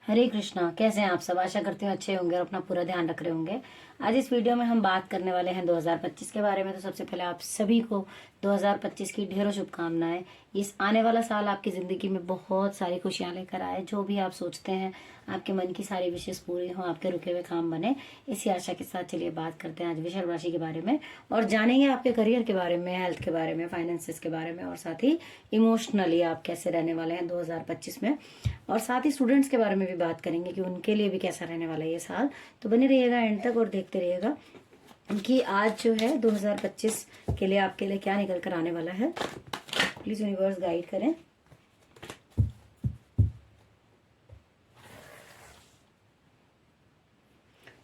हरे कृष्णा। कैसे हैं आप सब? आशा करती हूँ अच्छे होंगे और अपना पूरा ध्यान रख रहे होंगे। आज इस वीडियो में हम बात करने वाले हैं 2025 के बारे में। तो सबसे पहले आप सभी को 2025 की ढेरों शुभकामनाएं। इस आने वाला साल आपकी जिंदगी में बहुत सारी खुशियां लेकर आए। जो भी आप सोचते हैं, आपके मन की सारी विशेष पूरी हो, आपके रुके हुए काम बने, इसी आशा के साथ चलिए बात करते हैं आज वृषभ राशि के बारे में और जानेंगे आपके करियर के बारे में, हेल्थ के बारे में, फाइनेंसेस के बारे में और साथ ही इमोशनली आप कैसे रहने वाले हैं 2025 में। और साथ ही स्टूडेंट्स के बारे में भी बात करेंगे कि उनके लिए भी कैसा रहने वाला है ये साल। तो बने रहिएगा एंड तक और देखते रहिएगा कि आज जो है 2025 के लिए आपके लिए क्या निकल कर आने वाला है। प्लीज यूनिवर्स गाइड करें।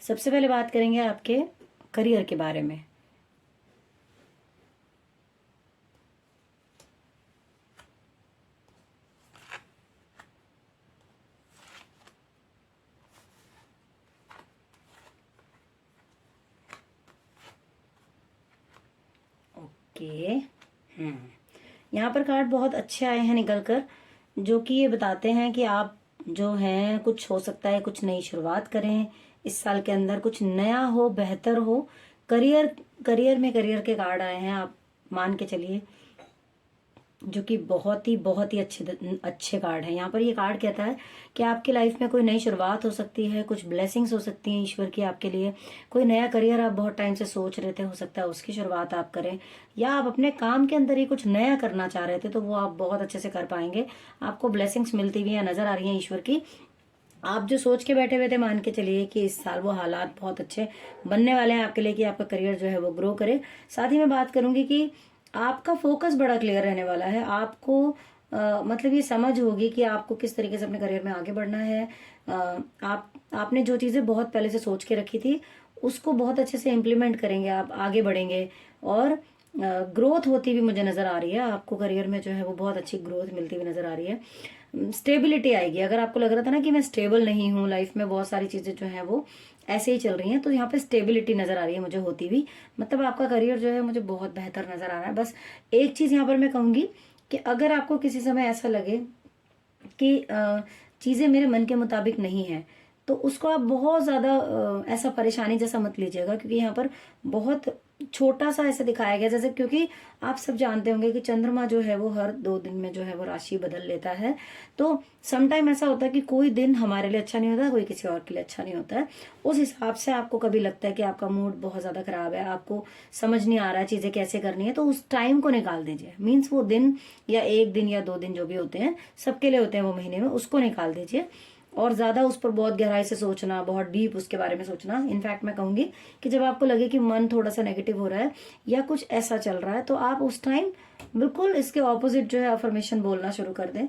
सबसे पहले बात करेंगे आपके करियर के बारे में। ओके। यहाँ पर कार्ड बहुत अच्छे आए हैं निकल कर, जो कि ये बताते हैं कि आप जो हैं कुछ हो सकता है कुछ नई शुरुआत करें इस साल के अंदर, कुछ नया हो, बेहतर हो। करियर करियर के कार्ड आए हैं, आप मान के चलिए, जो कि बहुत ही अच्छे कार्ड है। यहाँ पर ये कार्ड कहता है कि आपकी लाइफ में कोई नई शुरुआत हो सकती है, कुछ ब्लेसिंग्स हो सकती हैं ईश्वर की आपके लिए। कोई नया करियर आप बहुत टाइम से सोच रहे थे, हो सकता है उसकी शुरुआत आप करें, या आप अपने काम के अंदर ही कुछ नया करना चाह रहे थे तो वो आप बहुत अच्छे से कर पाएंगे। आपको ब्लेसिंग्स मिलती हुई नजर आ रही है ईश्वर की। आप जो सोच के बैठे हुए थे, मान के चलिए कि इस साल वो हालात बहुत अच्छे बनने वाले हैं आपके लिए कि आपका करियर जो है वो ग्रो करे। साथ ही मैं बात करूंगी कि आपका फोकस बड़ा क्लियर रहने वाला है। आपको मतलब ये समझ होगी कि आपको किस तरीके से अपने करियर में आगे बढ़ना है। आपने जो चीजें बहुत पहले से सोच के रखी थी उसको बहुत अच्छे से इम्प्लीमेंट करेंगे, आप आगे बढ़ेंगे और ग्रोथ होती हुई मुझे नजर आ रही है। आपको करियर में जो है वो बहुत अच्छी ग्रोथ मिलती हुई नजर आ रही है। स्टेबिलिटी आएगी। अगर आपको लग रहा था ना कि मैं स्टेबल नहीं हूँ, लाइफ में बहुत सारी चीजें जो है वो ऐसे ही चल रही हैं, तो यहाँ पे स्टेबिलिटी नजर आ रही है मुझे होती हुई। मतलब आपका करियर जो है मुझे बहुत बेहतर नजर आ रहा है। बस एक चीज यहाँ पर मैं कहूंगी कि अगर आपको किसी समय ऐसा लगे कि चीजें मेरे मन के मुताबिक नहीं है, तो उसको आप बहुत ज्यादा ऐसा परेशानी जैसा मत लीजिएगा, क्योंकि यहाँ पर बहुत छोटा सा ऐसे दिखाया गया जैसे, क्योंकि आप सब जानते होंगे कि चंद्रमा जो है वो हर 2 दिन में जो है वो राशि बदल लेता है। तो समटाइम ऐसा होता है कि कोई दिन हमारे लिए अच्छा नहीं होता, कोई किसी और के लिए अच्छा नहीं होता है। उस हिसाब से आपको कभी लगता है कि आपका मूड बहुत ज्यादा खराब है, आपको समझ नहीं आ रहा है चीजें कैसे करनी है, तो उस टाइम को निकाल दीजिए। मीन्स वो दिन या 1 दिन या 2 दिन जो भी होते हैं, सबके लिए होते हैं वो महीने में, उसको निकाल दीजिए। और ज्यादा उस पर बहुत गहराई से सोचना, बहुत डीप उसके बारे में सोचना, इनफैक्ट मैं कहूंगी कि जब आपको लगे कि मन थोड़ा सा नेगेटिव हो रहा है या कुछ ऐसा चल रहा है, तो आप उस टाइम बिल्कुल इसके ऑपोजिट जो है अफर्मेशन बोलना शुरू कर दें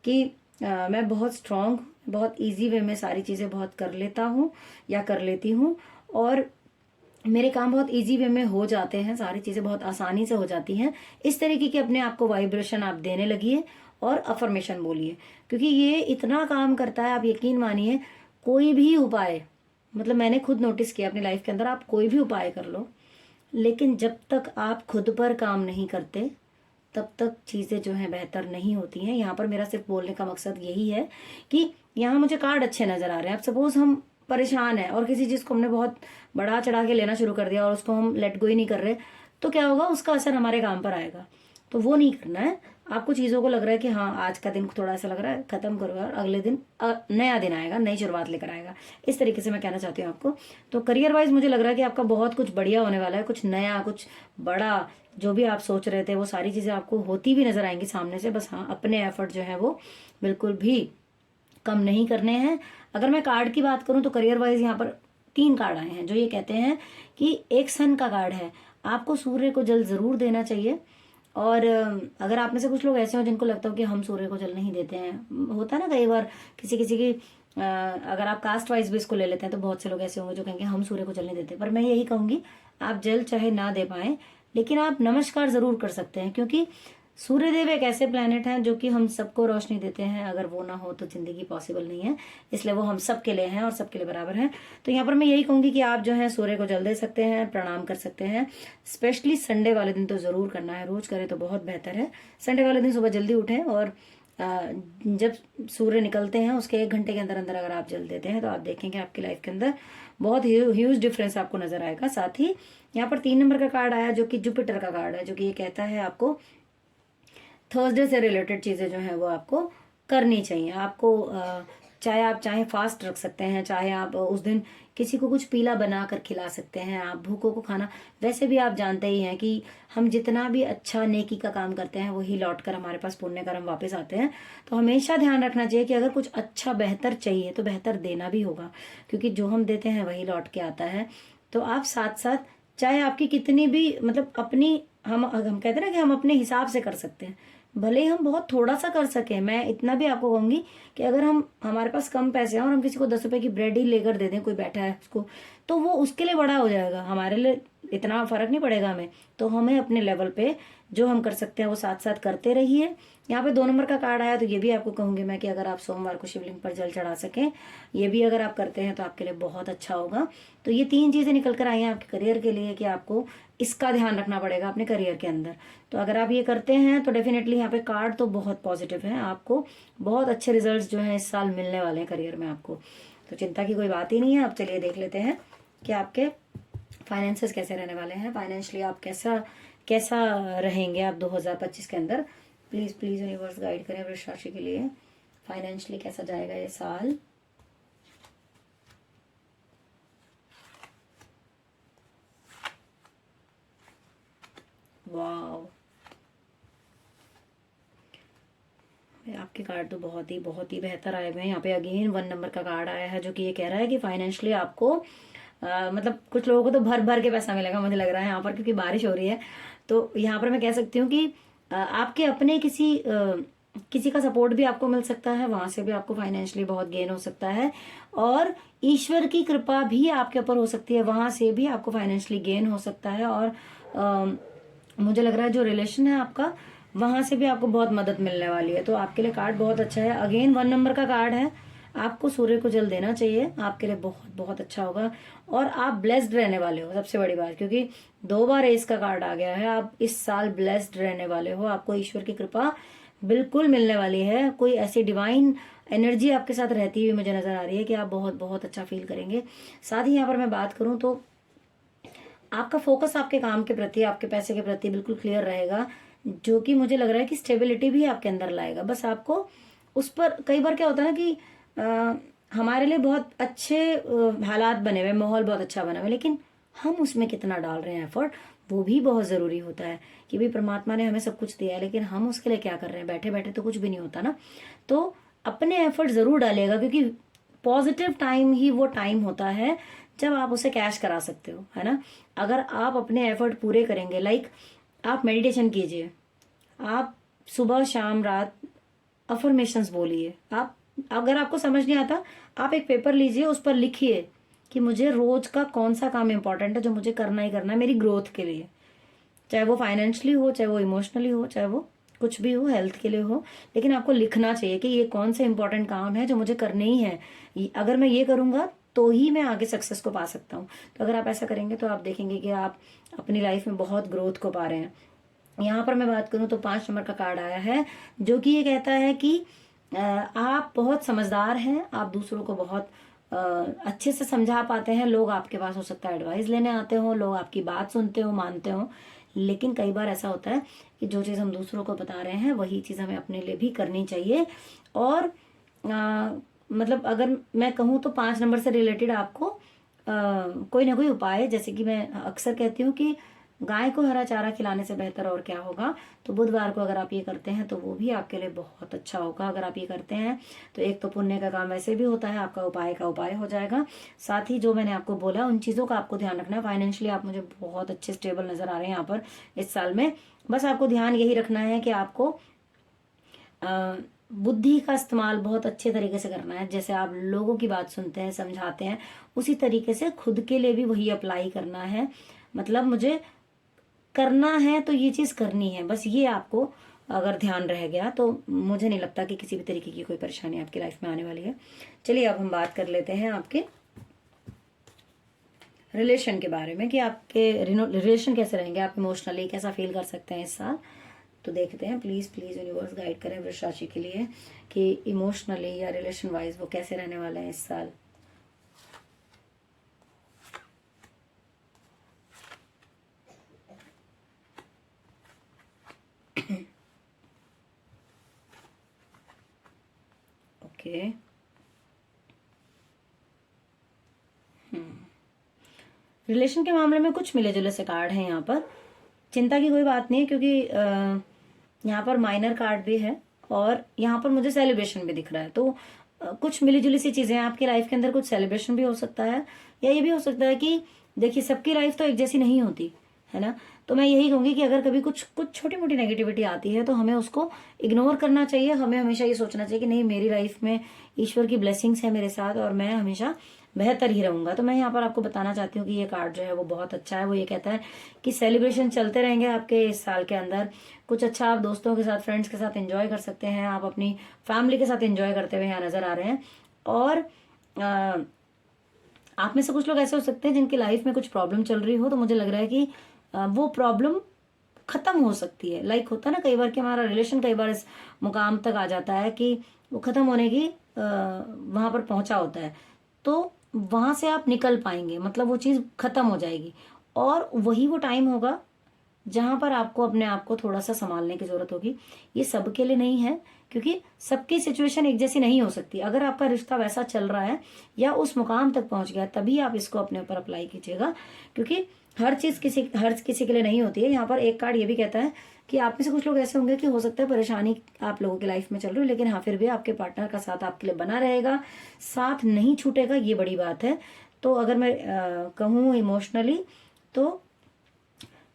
कि मैं बहुत स्ट्रांग, बहुत इजी वे में सारी चीजें बहुत कर लेता हूँ या कर लेती हूँ, और मेरे काम बहुत इजी वे में हो जाते हैं, सारी चीजें बहुत आसानी से हो जाती हैं। इस तरीके की अपने आप को वाइब्रेशन आप देने लगिए और अफर्मेशन बोलिए, क्योंकि ये इतना काम करता है। आप यकीन मानिए, कोई भी उपाय, मतलब मैंने खुद नोटिस किया अपनी लाइफ के अंदर, आप कोई भी उपाय कर लो, लेकिन जब तक आप खुद पर काम नहीं करते तब तक चीजें जो है बेहतर नहीं होती हैं। यहाँ पर मेरा सिर्फ बोलने का मकसद यही है कि यहाँ मुझे कार्ड अच्छे नजर आ रहे हैं। अब सपोज हम परेशान है और किसी चीज को हमने बहुत बढ़ा चढ़ा के लेना शुरू कर दिया और उसको हम लेट गो ही नहीं कर रहे, तो क्या होगा, उसका असर हमारे काम पर आएगा। तो वो नहीं करना है। आपको चीजों को लग रहा है कि हाँ आज का दिन थोड़ा ऐसा लग रहा है, खत्म करो और अगले दिन नया दिन आएगा, नई शुरुआत लेकर आएगा। इस तरीके से मैं कहना चाहती हूँ आपको। तो करियर वाइज मुझे लग रहा है कि आपका बहुत कुछ बढ़िया होने वाला है, कुछ नया, कुछ बड़ा, जो भी आप सोच रहे थे वो सारी चीजें आपको होती भी नजर आएंगी सामने से। बस हाँ, अपने एफर्ट जो है वो बिल्कुल भी कम नहीं करने हैं। अगर मैं कार्ड की बात करूं तो करियर वाइज यहाँ पर 3 कार्ड आए हैं जो ये कहते हैं कि एक सन का कार्ड है, आपको सूर्य को जल जरूर देना चाहिए। और अगर आप में से कुछ लोग ऐसे हो जिनको लगता हो कि हम सूर्य को जल नहीं देते हैं, होता है ना कई बार किसी किसी की, अगर आप कास्ट वाइज भी इसको ले लेते हैं तो बहुत से लोग ऐसे होंगे जो कहेंगे हम सूर्य को जल नहीं देते। पर मैं यही कहूंगी, आप जल चाहे ना दे पाए, लेकिन आप नमस्कार जरूर कर सकते हैं, क्योंकि सूर्यदेव एक ऐसे प्लेनेट हैं जो कि हम सबको रोशनी देते हैं। अगर वो ना हो तो जिंदगी पॉसिबल नहीं है, इसलिए वो हम सबके लिए हैं और सबके लिए बराबर हैं। तो यहाँ पर मैं यही कहूंगी कि आप जो है सूर्य को जल दे सकते हैं, प्रणाम कर सकते हैं। स्पेशली संडे वाले दिन तो जरूर करना है, रोज करें तो बहुत बेहतर है। संडे वाले दिन सुबह जल्दी उठें और जब सूर्य निकलते हैं उसके 1 घंटे के अंदर अंदर अगर आप जल देते हैं तो आप देखेंगे आपकी लाइफ के अंदर बहुत ह्यूज डिफरेंस आपको नजर आएगा। साथ ही यहाँ पर 3 नंबर का कार्ड आया जो कि जुपिटर का कार्ड है, जो कि ये कहता है आपको थर्सडे से रिलेटेड चीजें जो है वो आपको करनी चाहिए। आपको चाहे आप चाहे फास्ट रख सकते हैं, चाहे आप उस दिन किसी को कुछ पीला बना कर खिला सकते हैं, आप भूखों को खाना। वैसे भी आप जानते ही हैं कि हम जितना भी अच्छा नेकी का काम करते हैं वही लौट कर हमारे पास पुण्य कर्म वापस आते हैं। तो हमेशा ध्यान रखना चाहिए कि अगर कुछ अच्छा बेहतर चाहिए तो बेहतर देना भी होगा, क्योंकि जो हम देते हैं वही लौट के आता है। तो आप साथ साथ चाहे आपकी कितनी भी मतलब अपनी हम कहते हैं ना कि हम अपने हिसाब से कर सकते हैं, भले ही हम बहुत थोड़ा सा कर सकें। मैं इतना भी आपको कहूंगी कि अगर हम हमारे पास कम पैसे हैं और हम किसी को 10 रुपए की ब्रेड ही लेकर दे दें, कोई बैठा है उसको, तो वो उसके लिए बड़ा हो जाएगा, हमारे लिए इतना फर्क नहीं पड़ेगा हमें। तो हमें अपने लेवल पे जो हम कर सकते हैं वो साथ साथ करते रहिए। यहाँ पे 2 नंबर का कार्ड आया तो ये भी आपको कहूंगी मैं कि अगर आप सोमवार को शिवलिंग पर जल चढ़ा सकें, ये भी अगर आप करते हैं तो आपके लिए बहुत अच्छा होगा। तो ये 3 चीजें निकल कर आई हैं आपके करियर के लिए कि आपको इसका ध्यान रखना पड़ेगा अपने करियर के अंदर। तो अगर आप ये करते हैं तो डेफिनेटली यहाँ पे कार्ड तो बहुत पॉजिटिव है, आपको बहुत अच्छे रिजल्ट्स जो हैं इस साल मिलने वाले हैं करियर में आपको। तो चिंता की कोई बात ही नहीं है। अब चलिए देख लेते हैं कि आपके फाइनेंसेस कैसे रहने वाले हैं, फाइनेंशियली आप कैसा कैसा रहेंगे आप 2025 के अंदर। प्लीज प्लीज यूनिवर्स गाइड करें वृष राशि के लिए, फाइनेंशियली कैसा जाएगा ये साल। वाह, आपके कार्ड तो बहुत ही बेहतर आए हुए हैं। यहाँ पे अगेन 1 नंबर का कार्ड आया है जो कि ये कह रहा है कि फाइनेंशियली आपको मतलब कुछ लोगों को तो भर भर के पैसा मिलेगा मुझे लग रहा है यहाँ पर, क्योंकि बारिश हो रही है। तो यहाँ पर मैं कह सकती हूँ कि आपके अपने किसी का सपोर्ट भी आपको मिल सकता है, वहां से भी आपको फाइनेंशियली बहुत गेन हो सकता है। और ईश्वर की कृपा भी आपके ऊपर हो सकती है, वहां से भी आपको फाइनेंशियली गेन हो सकता है। और मुझे लग रहा है जो रिलेशन है आपका वहां से भी आपको बहुत मदद मिलने वाली है। तो आपके लिए कार्ड बहुत अच्छा है। अगेन 1 नंबर का कार्ड है, आपको सूर्य को जल देना चाहिए, आपके लिए बहुत बहुत अच्छा होगा। और आप ब्लेस्ड रहने वाले हो, सबसे बड़ी बात, क्योंकि 2 बार एस का कार्ड आ गया है। आप इस साल ब्लेस्ड रहने वाले हो, आपको ईश्वर की कृपा बिल्कुल मिलने वाली है। कोई ऐसी डिवाइन एनर्जी आपके साथ रहती हुई मुझे नजर आ रही है कि आप बहुत बहुत अच्छा फील करेंगे। साथ ही यहाँ पर मैं बात करूं तो आपका फोकस आपके काम के प्रति, आपके पैसे के प्रति बिल्कुल क्लियर रहेगा, जो कि मुझे लग रहा है कि स्टेबिलिटी भी आपके अंदर लाएगा। बस आपको उस पर, कई बार क्या होता है ना कि हमारे लिए बहुत अच्छे हालात बने हुए, माहौल बहुत अच्छा बना हुआ, लेकिन हम उसमें कितना डाल रहे हैं एफर्ट, वो भी बहुत जरूरी होता है। कि भाई परमात्मा ने हमें सब कुछ दिया है, लेकिन हम उसके लिए क्या कर रहे हैं, बैठे बैठे तो कुछ भी नहीं होता ना। तो अपने एफर्ट जरूर डालिएगा, क्योंकि पॉजिटिव टाइम ही वो टाइम होता है जब आप उसे कैश करा सकते हो, है ना। अगर आप अपने एफर्ट पूरे करेंगे, लाइक आप मेडिटेशन कीजिए, आप सुबह शाम रात अफर्मेशंस बोलिए, आप अगर आपको समझ नहीं आता आप एक पेपर लीजिए, उस पर लिखिए कि मुझे रोज का कौन सा काम इंपॉर्टेंट है जो मुझे करना ही करना है मेरी ग्रोथ के लिए, चाहे वो फाइनेंशियली हो, चाहे वो इमोशनली हो, चाहे वो कुछ भी हो, हेल्थ के लिए हो। लेकिन आपको लिखना चाहिए कि ये कौन से इंपॉर्टेंट काम है जो मुझे करने ही है, अगर मैं ये करूंगा तो ही मैं आगे सक्सेस को पा सकता हूँ। तो अगर आप ऐसा करेंगे तो आप देखेंगे कि आप अपनी लाइफ में बहुत ग्रोथ को पा रहे हैं। यहाँ पर मैं बात करूं तो 5 नंबर का कार्ड आया है जो कि ये कहता है कि आप बहुत समझदार हैं, आप दूसरों को बहुत अच्छे से समझा पाते हैं। लोग आपके पास हो सकता है एडवाइस लेने आते हो, लोग आपकी बात सुनते हो, मानते हो, लेकिन कई बार ऐसा होता है कि जो चीज़ हम दूसरों को बता रहे हैं वही चीज़ हमें अपने लिए भी करनी चाहिए। और मतलब अगर मैं कहूँ तो 5 नंबर से रिलेटेड आपको कोई ना कोई उपाय, जैसे कि मैं अक्सर कहती हूँ कि गाय को हरा चारा खिलाने से बेहतर और क्या होगा। तो बुधवार को अगर आप ये करते हैं तो वो भी आपके लिए बहुत अच्छा होगा। अगर आप ये करते हैं तो एक तो पुण्य का काम वैसे भी होता है, आपका उपाय का उपाय हो जाएगा। साथ ही जो मैंने आपको बोला उन चीज़ों का आपको ध्यान रखना है। फाइनेंशियली आप मुझे बहुत अच्छे स्टेबल नजर आ रहे हैं यहाँ पर इस साल में। बस आपको ध्यान यही रखना है कि आपको बुद्धि का इस्तेमाल बहुत अच्छे तरीके से करना है। जैसे आप लोगों की बात सुनते हैं, समझाते हैं, उसी तरीके से खुद के लिए भी वही अप्लाई करना है। मतलब मुझे करना है तो ये चीज करनी है, बस ये आपको अगर ध्यान रह गया तो मुझे नहीं लगता कि किसी भी तरीके की कोई परेशानी आपकी लाइफ में आने वाली है। चलिए अब हम बात कर लेते हैं आपके रिलेशन के बारे में कि आपके रिलेशन कैसे रहेंगे, आप इमोशनली कैसा फील कर सकते हैं इस साल। तो देखते हैं, प्लीज प्लीज यूनिवर्स गाइड करें वृष राशि के लिए कि इमोशनली या रिलेशन वाइज वो कैसे रहने वाले हैं इस साल। ओके रिलेशन के मामले में कुछ मिले जुले से कार्ड हैं यहाँ पर। चिंता की कोई बात नहीं है, क्योंकि यहाँ पर माइनर कार्ड भी है और यहाँ पर मुझे सेलिब्रेशन भी दिख रहा है। तो कुछ मिली जुली सी चीजें हैं आपकी लाइफ के अंदर। कुछ सेलिब्रेशन भी हो सकता है, या ये भी हो सकता है कि देखिए सबकी लाइफ तो एक जैसी नहीं होती है ना। तो मैं यही कहूंगी कि अगर कभी कुछ छोटी मोटी नेगेटिविटी आती है तो हमें उसको इग्नोर करना चाहिए। हमें हमेशा ये सोचना चाहिए कि नहीं, मेरी लाइफ में ईश्वर की ब्लेसिंग्स है मेरे साथ और मैं हमेशा बेहतर ही रहूंगा। तो मैं यहाँ पर आपको बताना चाहती हूँ कि ये कार्ड जो है वो बहुत अच्छा है। वो ये कहता है कि सेलिब्रेशन चलते रहेंगे आपके इस साल के अंदर। कुछ अच्छा आप दोस्तों के साथ, फ्रेंड्स के साथ एंजॉय कर सकते हैं। आप अपनी फैमिली के साथ एंजॉय करते हुए यहाँ नजर आ रहे हैं। और आप में से कुछ लोग ऐसे हो सकते हैं जिनकी लाइफ में कुछ प्रॉब्लम चल रही हो, तो मुझे लग रहा है कि वो प्रॉब्लम खत्म हो सकती है। लाइक होता है ना कई बार कि हमारा रिलेशन कई बार इस मुकाम तक आ जाता है कि वो खत्म होने की वहां पर पहुंचा होता है, तो वहां से आप निकल पाएंगे, मतलब वो चीज खत्म हो जाएगी। और वही वो टाइम होगा जहां पर आपको अपने आप को थोड़ा सा संभालने की जरूरत होगी। ये सबके लिए नहीं है, क्योंकि सबकी सिचुएशन एक जैसी नहीं हो सकती। अगर आपका रिश्ता वैसा चल रहा है या उस मुकाम तक पहुंच गया, तभी आप इसको अपने ऊपर अप्लाई कीजिएगा, क्योंकि हर किसी के लिए नहीं होती है। यहाँ पर एक कार्ड ये भी कहता है कि आप में से कुछ लोग ऐसे होंगे कि हो सकता है परेशानी आप लोगों की लाइफ में चल रही हो, लेकिन हाँ फिर भी आपके पार्टनर का साथ आपके लिए बना रहेगा, साथ नहीं छूटेगा, ये बड़ी बात है। तो अगर मैं कहूँ इमोशनली तो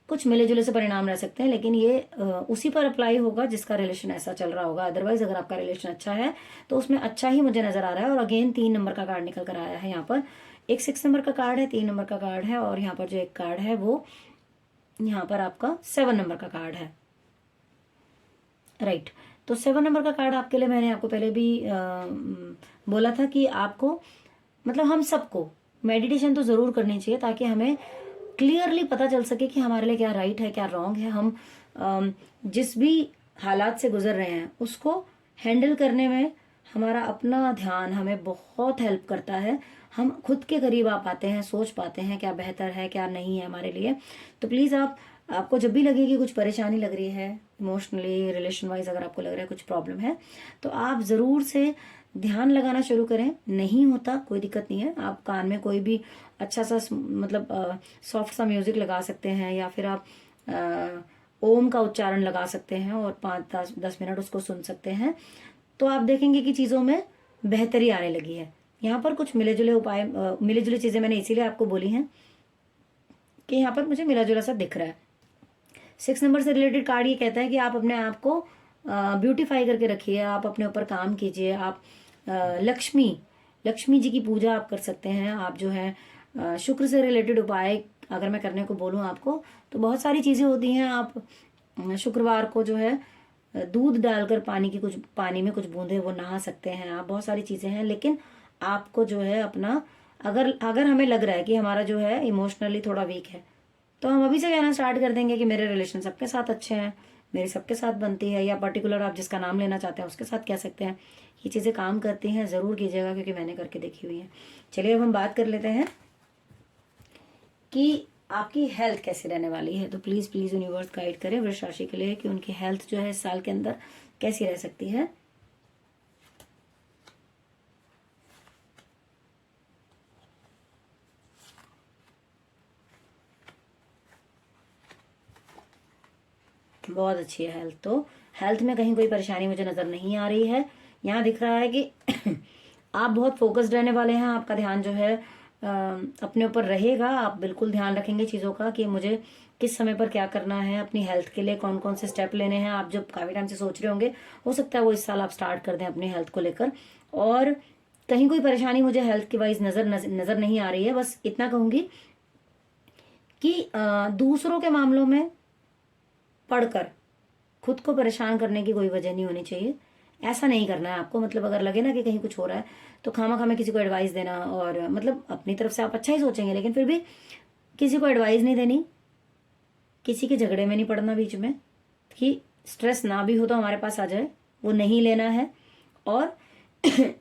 कुछ मिले जुले से परिणाम रह सकते हैं, लेकिन ये उसी पर अप्लाई होगा जिसका रिलेशन ऐसा चल रहा होगा। अदरवाइज अगर आपका रिलेशन अच्छा है तो उसमें अच्छा ही मुझे नजर आ रहा है। और अगेन 3 नंबर का कार्ड निकल कर आया है यहाँ पर। एक 6 नंबर का कार्ड है, 3 नंबर का कार्ड है, और यहाँ पर जो एक कार्ड है वो यहाँ पर आपका 7 नंबर का कार्ड है। राइट, तो 7 नंबर का कार्ड आपके लिए मैंने आपको पहले भी बोला था कि आपको, मतलब हम सबको मेडिटेशन तो जरूर करनी चाहिए, ताकि हमें क्लियरली पता चल सके कि हमारे लिए क्या राइट है क्या रॉन्ग है। हम जिस भी हालात से गुजर रहे हैं उसको हैंडल करने में हमारा अपना ध्यान हमें बहुत हेल्प करता है। हम खुद के करीब आ पाते हैं, सोच पाते हैं क्या बेहतर है क्या नहीं है हमारे लिए। तो प्लीज आपको जब भी लगे कि कुछ परेशानी लग रही है इमोशनली, रिलेशन वाइज, अगर आपको लग रहा है कुछ प्रॉब्लम है, तो आप जरूर से ध्यान लगाना शुरू करें। नहीं होता कोई दिक्कत नहीं है, आप कान में कोई भी अच्छा सा मतलब सॉफ्ट सा म्यूजिक लगा सकते हैं, या फिर आप ओम का उच्चारण लगा सकते हैं और 5-10 मिनट उसको सुन सकते हैं। तो आप देखेंगे कि चीजों में बेहतरी आने लगी है। यहाँ पर कुछ मिले जुले उपाय, मिले जुले चीजें मैंने इसीलिए आपको बोली हैं कि यहाँ पर मुझे मिला जुला सा दिख रहा है। 6 नंबर से रिलेटेड कार्ड ये कहता है कि आप अपने आप को ब्यूटीफाई करके रखिए, आप अपने ऊपर काम कीजिए। आप लक्ष्मी जी की पूजा आप कर सकते हैं। आप जो है शुक्र से रिलेटेड उपाय अगर मैं करने को बोलूँ आपको, तो बहुत सारी चीजें होती हैं। आप शुक्रवार को जो है दूध डालकर पानी में कुछ बूंदे वो नहा सकते हैं आप। बहुत सारी चीजें हैं, लेकिन आपको जो है अपना, अगर हमें लग रहा है कि हमारा जो है इमोशनली थोड़ा वीक है, तो हम अभी से कहना स्टार्ट कर देंगे कि मेरे रिलेशन सबके साथ अच्छे हैं, मेरी सबके साथ बनती है, या पर्टिकुलर आप जिसका नाम लेना चाहते हैं उसके साथ कह सकते हैं। ये चीजें काम करती हैं, जरूर कीजिएगा, क्योंकि मैंने करके देखी हुई है। चलिए अब हम बात कर लेते हैं कि आपकी हेल्थ कैसी रहने वाली है। तो प्लीज प्लीज यूनिवर्स गाइड करें वृष राशि के लिए कि उनकी हेल्थ जो है इस साल के अंदर कैसी रह सकती है। बहुत अच्छी है हेल्थ। तो हेल्थ में कहीं कोई परेशानी मुझे नजर नहीं आ रही है। यहाँ दिख रहा है कि आप बहुत फोकस्ड रहने वाले हैं। आपका ध्यान जो है अपने ऊपर रहेगा। आप बिल्कुल ध्यान रखेंगे चीजों का कि मुझे किस समय पर क्या करना है, अपनी हेल्थ के लिए कौन कौन से स्टेप लेने हैं। आप जब काफी टाइम से सोच रहे होंगे, हो सकता है वो इस साल आप स्टार्ट कर दें अपनी हेल्थ को लेकर। और कहीं कोई परेशानी मुझे हेल्थ की वाइज नजर नहीं आ रही है। बस इतना कहूंगी कि दूसरों के मामलों में पढ़कर खुद को परेशान करने की कोई वजह नहीं होनी चाहिए। ऐसा नहीं करना है आपको। मतलब अगर लगे ना कि कहीं कुछ हो रहा है, तो खामा में किसी को एडवाइस देना, और मतलब अपनी तरफ से आप अच्छा ही सोचेंगे, लेकिन फिर भी किसी को एडवाइस नहीं देनी, किसी के झगड़े में नहीं पड़ना बीच में, कि स्ट्रेस ना भी हो तो हमारे पास आ जाए, वो नहीं लेना है। और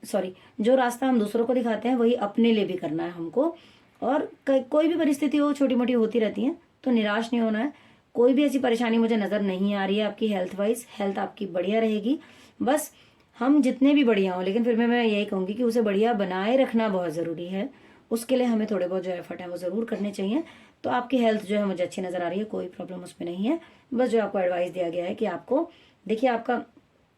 सॉरी, जो रास्ता हम दूसरों को दिखाते हैं वही अपने लिए भी करना है हमको। और कोई भी परिस्थिति हो, छोटी मोटी होती रहती है, तो निराश नहीं होना है। कोई भी ऐसी परेशानी मुझे नजर नहीं आ रही है आपकी हेल्थ वाइज, हेल्थ आपकी बढ़िया रहेगी। बस हम जितने भी बढ़िया हो, लेकिन फिर मैं यही कहूंगी कि उसे बढ़िया बनाए रखना बहुत जरूरी है। उसके लिए हमें थोड़े बहुत जो एफर्ट है वो जरूर करने चाहिए। तो आपकी हेल्थ जो है मुझे अच्छी नजर आ रही है, कोई प्रॉब्लम उसमें नहीं है। बस जो आपको एडवाइस दिया गया है कि आपको, देखिए आपका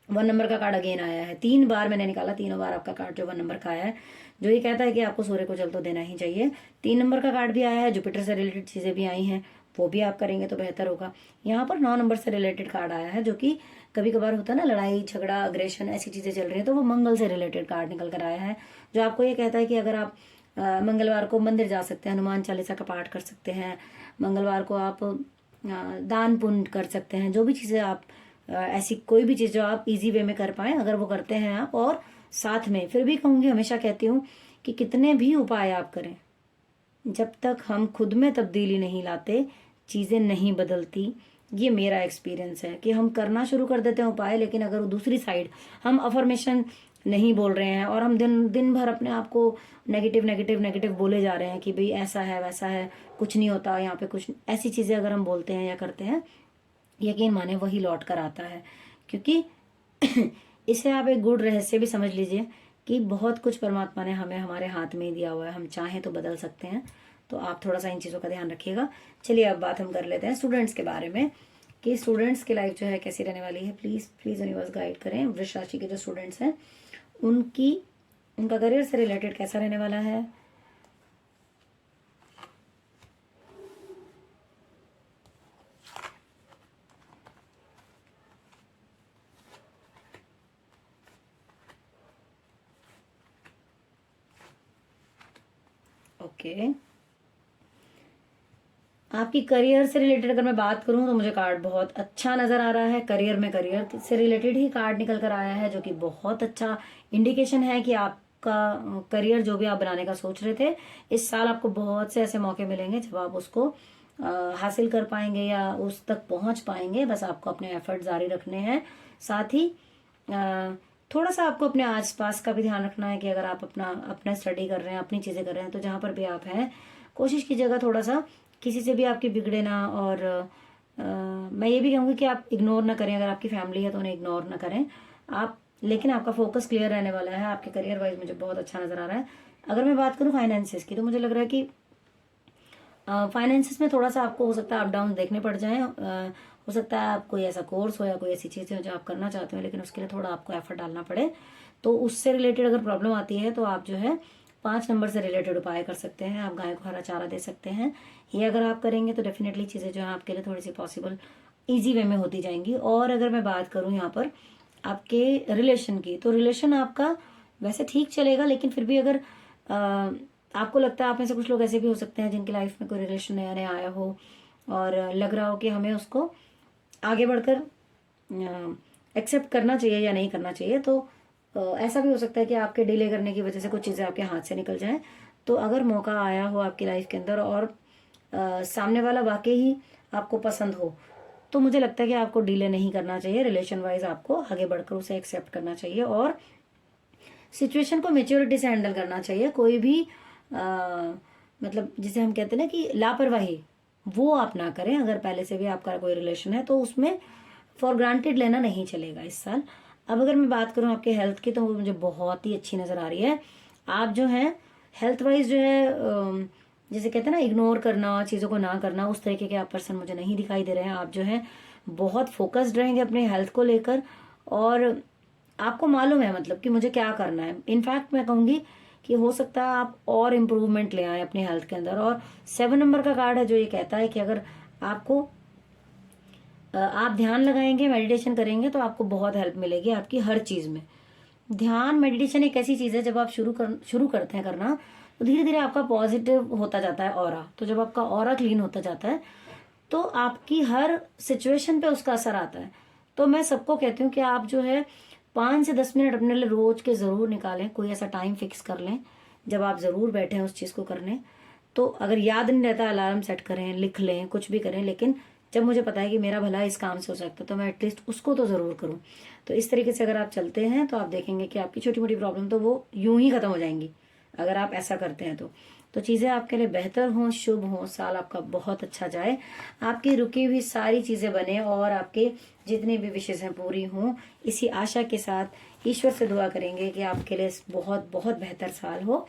1 नंबर का कार्ड अगेन आया है, 3 बार मैंने निकाला, तीनों बार आपका कार्ड जो 1 नंबर का आया है, जो ये कहता है कि आपको सूर्य को जल तो देना ही चाहिए। 3 नंबर का कार्ड भी आया है, जुपिटर से रिलेटेड चीजें भी आई हैं, वो भी आप करेंगे तो बेहतर होगा। यहाँ पर 9 नंबर से रिलेटेड कार्ड आया है, जो कि कभी कभार होता है ना, लड़ाई झगड़ा अग्रेशन ऐसी चीजें चल रही है, तो वो मंगल से रिलेटेड कार्ड निकल कर आया है, जो आपको ये कहता है कि अगर आप मंगलवार को मंदिर जा सकते हैं, हनुमान चालीसा का पाठ कर सकते हैं, मंगलवार को आप दान पुण्य कर सकते हैं, जो भी चीजें आप ऐसी कोई भी चीज जो आप इजी वे में कर पाए, अगर वो करते हैं आप। और साथ में फिर भी कहूंगी, हमेशा कहती हूँ कि कितने भी उपाय आप करें, जब तक हम खुद में तब्दीली नहीं लाते चीजें नहीं बदलती। ये मेरा एक्सपीरियंस है कि हम करना शुरू कर देते हैं उपाय, लेकिन अगर दूसरी साइड हम अफर्मेशन नहीं बोल रहे हैं और हम दिन दिन भर अपने आप को नेगेटिव नेगेटिव नेगेटिव बोले जा रहे हैं कि भाई ऐसा है वैसा है, कुछ नहीं होता यहाँ पे, कुछ ऐसी चीजें अगर हम बोलते हैं या करते हैं, यकीन माने वही लौट कर आता है। क्योंकि इसे आप एक गूढ़ रहस्य भी समझ लीजिए कि बहुत कुछ परमात्मा ने हमें हमारे हाथ में ही दिया हुआ है, हम चाहें तो बदल सकते हैं। तो आप थोड़ा सा इन चीज़ों का ध्यान रखिएगा। चलिए अब बात हम कर लेते हैं स्टूडेंट्स के बारे में, कि स्टूडेंट्स की लाइफ जो है कैसी रहने वाली है। प्लीज़ प्लीज़ यूनिवर्स गाइड करें। वृष राशि के जो स्टूडेंट्स हैं उनका करियर से रिलेटेड कैसा रहने वाला है। ओके, आपकी करियर से रिलेटेड अगर मैं बात करूं तो मुझे कार्ड बहुत अच्छा नजर आ रहा है। करियर में करियर से रिलेटेड ही कार्ड निकल कर आया है, जो कि बहुत अच्छा इंडिकेशन है कि आपका करियर जो भी आप बनाने का सोच रहे थे, इस साल आपको बहुत से ऐसे मौके मिलेंगे जब आप उसको हासिल कर पाएंगे या उस तक पहुंच पाएंगे। बस आपको अपने एफर्ट जारी रखने हैं। साथ ही थोड़ा सा आपको अपने आसपास का भी ध्यान रखना है कि अगर आप अपना स्टडी कर रहे हैं, अपनी चीजें कर रहे हैं, तो जहां पर भी आप हैं कोशिश कीजिएगा थोड़ा सा किसी से भी आपकी बिगड़े ना। और मैं ये भी कहूँगी कि आप इग्नोर ना करें, अगर आपकी फैमिली है तो उन्हें इग्नोर ना करें आप, लेकिन आपका फोकस क्लियर रहने वाला है। आपके करियर वाइज मुझे बहुत अच्छा नजर आ रहा है। अगर मैं बात करूँ फाइनेंसिस की, तो मुझे लग रहा है कि फाइनेंसिस में थोड़ा सा आपको हो सकता है अप डाउन देखने पड़ जाए। हो सकता है आप कोई ऐसा कोर्स हो या कोई ऐसी चीज़ हो जो आप करना चाहते हो, लेकिन उसके लिए थोड़ा आपको एफर्ट डालना पड़े। तो उससे रिलेटेड अगर प्रॉब्लम आती है तो आप जो है 5 नंबर से रिलेटेड उपाय कर सकते हैं। आप गाय को हरा चारा दे सकते हैं। ये अगर आप करेंगे तो डेफिनेटली चीज़ें जो है आपके लिए थोड़ी सी पॉसिबल ईजी वे में होती जाएंगी। और अगर मैं बात करूँ यहाँ पर आपके रिलेशन की, तो रिलेशन आपका वैसे ठीक चलेगा, लेकिन फिर भी अगर आपको लगता है, आप में से कुछ लोग ऐसे भी हो सकते हैं जिनकी लाइफ में कोई रिलेशन नया नया आया हो और लग रहा हो कि हमें उसको आगे बढ़कर एक्सेप्ट करना चाहिए या नहीं करना चाहिए। तो ऐसा भी हो सकता है कि आपके डिले करने की वजह से कुछ चीज़ें आपके हाथ से निकल जाएं। तो अगर मौका आया हो आपकी लाइफ के अंदर और सामने वाला वाकई ही आपको पसंद हो, तो मुझे लगता है कि आपको डिले नहीं करना चाहिए। रिलेशन वाइज आपको आगे बढ़कर उसे एक्सेप्ट करना चाहिए और सिचुएशन को मेच्योरिटी से हैंडल करना चाहिए। कोई भी मतलब जिसे हम कहते हैं ना कि लापरवाही, वो आप ना करें। अगर पहले से भी आपका कोई रिलेशन है तो उसमें फॉर ग्रांटेड लेना नहीं चलेगा इस साल। अब अगर मैं बात करूं आपके हेल्थ की, तो वो मुझे बहुत ही अच्छी नजर आ रही है। आप जो है हेल्थ वाइज जो है जैसे कहते हैं ना इग्नोर करना, चीज़ों को ना करना, उस तरीके के आप पर्सन मुझे नहीं दिखाई दे रहे हैं। आप जो है बहुत फोकस्ड रहेंगे अपने हेल्थ को लेकर और आपको मालूम है मतलब कि मुझे क्या करना है। इनफैक्ट मैं कहूँगी कि हो सकता है आप और इम्प्रूवमेंट ले आए अपनी हेल्थ के अंदर। और 7 नंबर का कार्ड है जो ये कहता है कि अगर आपको आप ध्यान लगाएंगे, मेडिटेशन करेंगे, तो आपको बहुत हेल्प मिलेगी आपकी हर चीज में। ध्यान मेडिटेशन एक ऐसी चीज है, जब आप शुरू करते हैं करना, तो धीरे धीरे आपका पॉजिटिव होता जाता है ऑरा। तो जब आपका ऑरा क्लीन होता जाता है तो आपकी हर सिचुएशन पे उसका असर आता है। तो मैं सबको कहती हूँ कि आप जो है 5 से 10 मिनट अपने लिए रोज के जरूर निकालें। कोई ऐसा टाइम फिक्स कर लें जब आप जरूर बैठे उस चीज को करने। तो अगर याद नहीं रहता, अलार्म सेट करें, लिख लें, कुछ भी करें, लेकिन जब मुझे पता है कि मेरा भला इस काम से हो सकता है तो मैं एटलीस्ट उसको तो ज़रूर करूँ। तो इस तरीके से अगर आप चलते हैं तो आप देखेंगे कि आपकी छोटी मोटी प्रॉब्लम तो वो यूं ही ख़त्म हो जाएंगी अगर आप ऐसा करते हैं तो चीज़ें आपके लिए बेहतर हों, शुभ हों, साल आपका बहुत अच्छा जाए, आपकी रुकी हुई सारी चीज़ें बने और आपके जितनी भी विशेष हैं पूरी हों। इसी आशा के साथ ईश्वर से दुआ करेंगे कि आपके लिए बहुत बहुत बेहतर साल हो।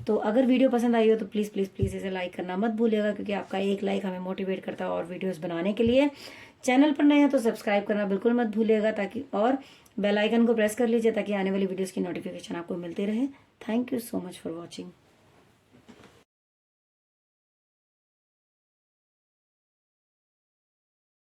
तो अगर वीडियो पसंद आई हो तो प्लीज़ प्लीज़ प्लीज़ इसे लाइक करना मत भूलिएगा, क्योंकि आपका एक लाइक हमें मोटिवेट करता है और वीडियोस बनाने के लिए। चैनल पर नए हैं तो सब्सक्राइब करना बिल्कुल मत भूलिएगा, ताकि और बेल आइकन को प्रेस कर लीजिए ताकि आने वाली वीडियोस की नोटिफिकेशन आपको मिलती रहे। Thank you so much for watching.